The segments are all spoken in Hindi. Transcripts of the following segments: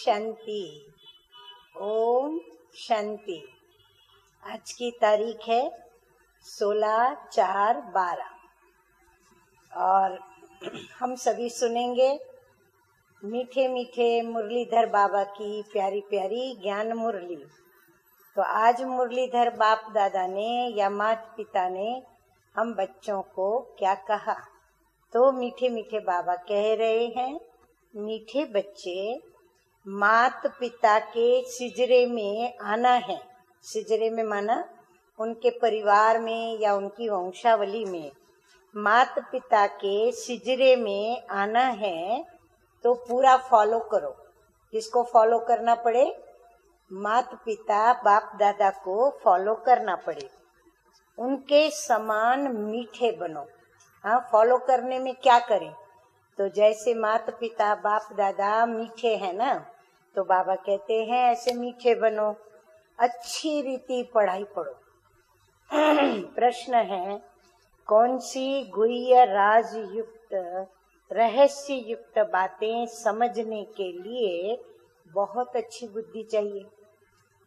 शांति। ओम शांति। आज की तारीख है 16/4/12 और हम सभी सुनेंगे मीठे मीठे मुरलीधर बाबा की प्यारी प्यारी ज्ञान मुरली। तो आज मुरलीधर बाप दादा ने या माता पिता ने हम बच्चों को क्या कहा? तो मीठे मीठे बाबा कह रहे हैं, मीठे बच्चे माता पिता के सिजरे में आना है। सिजरे में माना उनके परिवार में या उनकी वंशावली में माता पिता के सिजरे में आना है। तो पूरा फॉलो करो। किसको फॉलो करना पड़े? माता पिता बाप दादा को फॉलो करना पड़े। उनके समान मीठे बनो। हाँ, फॉलो करने में क्या करें? तो जैसे माता पिता बाप दादा मीठे हैं ना, तो बाबा कहते हैं ऐसे मीठे बनो, अच्छी रीति पढ़ाई पढ़ो। प्रश्न है, कौन सी गुह्य राज युक्त रहस्य युक्त बातें समझने के लिए बहुत अच्छी बुद्धि चाहिए।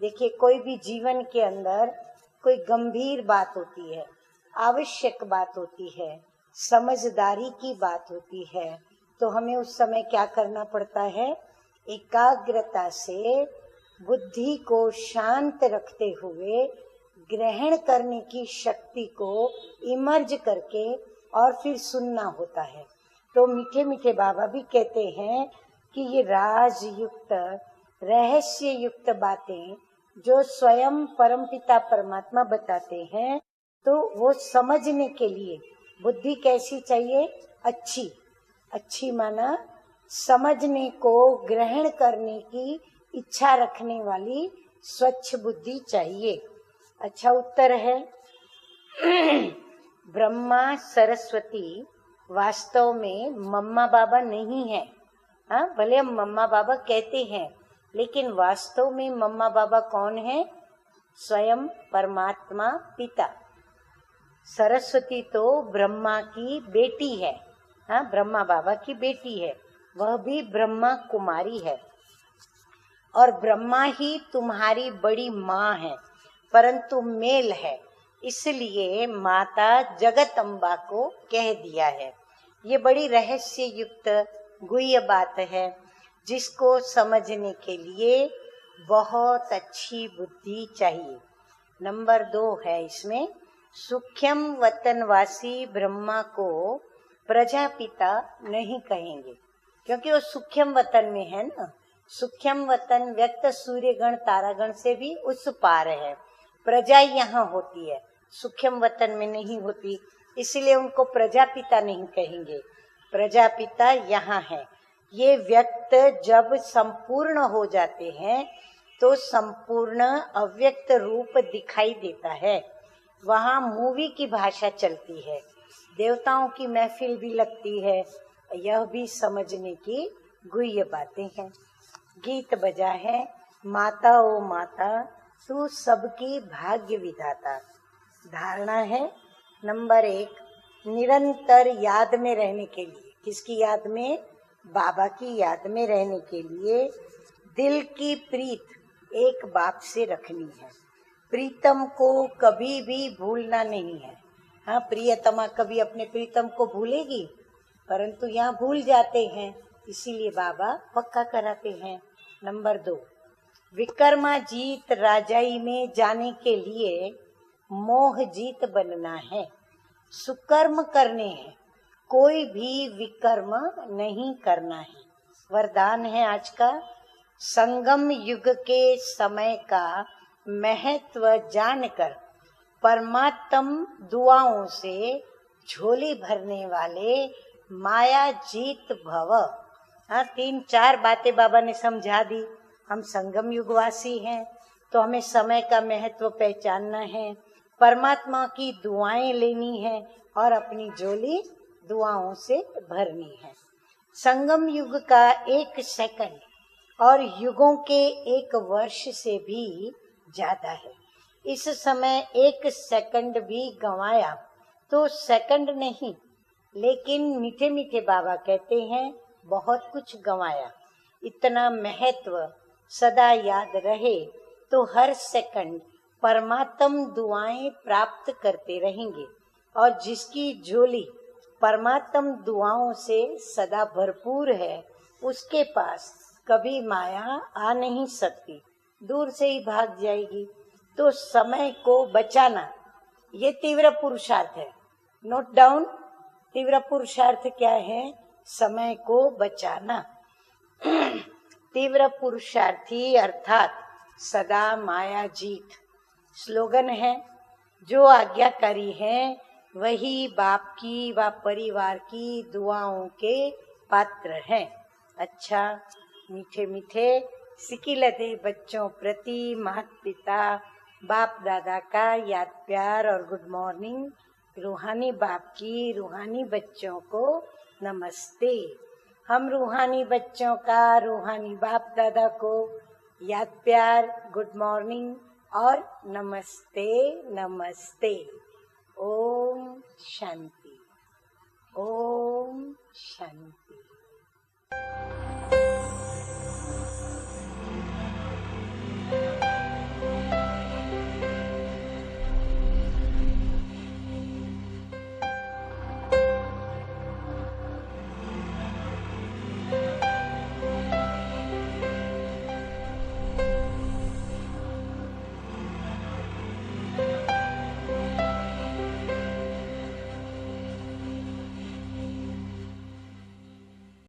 देखिए, कोई भी जीवन के अंदर कोई गंभीर बात होती है, आवश्यक बात होती है, समझदारी की बात होती है, तो हमें उस समय क्या करना पड़ता है? एकाग्रता से बुद्धि को शांत रखते हुए ग्रहण करने की शक्ति को इमर्ज करके और फिर सुनना होता है। तो मीठे मीठे बाबा भी कहते हैं कि ये राज युक्त रहस्य युक्त बातें जो स्वयं परमपिता परमात्मा बताते हैं, तो वो समझने के लिए बुद्धि कैसी चाहिए? अच्छी। अच्छी माना समझने को ग्रहण करने की इच्छा रखने वाली स्वच्छ बुद्धि चाहिए। अच्छा उत्तर है, ब्रह्मा सरस्वती वास्तव में मम्मा बाबा नहीं है। हाँ, भले हम मम्मा बाबा कहते हैं, लेकिन वास्तव में मम्मा बाबा कौन है? स्वयं परमात्मा पिता। सरस्वती तो ब्रह्मा की बेटी है। हाँ, ब्रह्मा बाबा की बेटी है, वह भी ब्रह्मा कुमारी है। और ब्रह्मा ही तुम्हारी बड़ी माँ है, परंतु मेल है, इसलिए माता जगत अम्बा को कह दिया है। ये बड़ी रहस्य युक्त गुह्य बात है, जिसको समझने के लिए बहुत अच्छी बुद्धि चाहिए। नंबर 2 है इसमें, सूक्ष्म वतनवासी ब्रह्मा को प्रजापिता नहीं कहेंगे, क्योंकि वो सूक्ष्म वतन में है ना। सूक्ष्म वतन व्यक्त सूर्यगण तारागण से भी उस पार है। प्रजा यहाँ होती है, सूक्ष्म वतन में नहीं होती, इसलिए उनको प्रजापिता नहीं कहेंगे। प्रजापिता यहाँ है। ये व्यक्त जब संपूर्ण हो जाते हैं तो संपूर्ण अव्यक्त रूप दिखाई देता है। वहाँ मूवी की भाषा चलती है, देवताओं की महफिल भी लगती है। यह भी समझने की गुह्य बातें हैं। गीत बजा है, माता ओ माता तू सबकी भाग्य विधाता। धारणा है नंबर 1, निरंतर याद में रहने के लिए। किसकी याद में? बाबा की याद में रहने के लिए दिल की प्रीत एक बाप से रखनी है। प्रीतम को कभी भी भूलना नहीं है। हाँ, प्रियतमा कभी अपने प्रीतम को भूलेगी? परंतु यहाँ भूल जाते हैं, इसीलिए बाबा पक्का कराते हैं। नंबर 2, विक्रमाजीत राजाई में जाने के लिए मोह जीत बनना है, सुकर्म करने हैं, कोई भी विकर्म नहीं करना है। वरदान है आज का, संगम युग के समय का महत्व जानकर परमात्म दुआओं से झोली भरने वाले माया जीत भव। हाँ, 3-4 बातें बाबा ने समझा दी। हम संगम युगवासी हैं, तो हमें समय का महत्व पहचानना है, परमात्मा की दुआएं लेनी है और अपनी झोली दुआओं से भरनी है। संगम युग का 1 सेकंड और युगों के 1 वर्ष से भी ज्यादा है। इस समय 1 सेकंड भी गंवाया तो सेकंड नहीं, लेकिन मीठे मीठे बाबा कहते हैं बहुत कुछ गंवाया। इतना महत्व सदा याद रहे तो हर सेकंड परमात्म दुआएं प्राप्त करते रहेंगे। और जिसकी झोली परमात्म दुआओं से सदा भरपूर है, उसके पास कभी माया आ नहीं सकती, दूर से ही भाग जाएगी। तो समय को बचाना, ये तीव्र पुरुषार्थ है। नोट डाउन, तीव्र पुरुषार्थ क्या है? समय को बचाना। तीव्र पुरुषार्थी अर्थात सदा माया जीत स्लोगन है। जो आज्ञाकारी है वही बाप की व परिवार की दुआओं के पात्र हैं। अच्छा, मीठे मीठे सिकिलते बच्चों प्रति माता पिता बाप दादा का याद प्यार और गुड मॉर्निंग। रूहानी बाप की रूहानी बच्चों को नमस्ते। हम रूहानी बच्चों का रूहानी बाप दादा को याद प्यार, गुड मॉर्निंग और नमस्ते नमस्ते। ओम शांति, ओम शांति।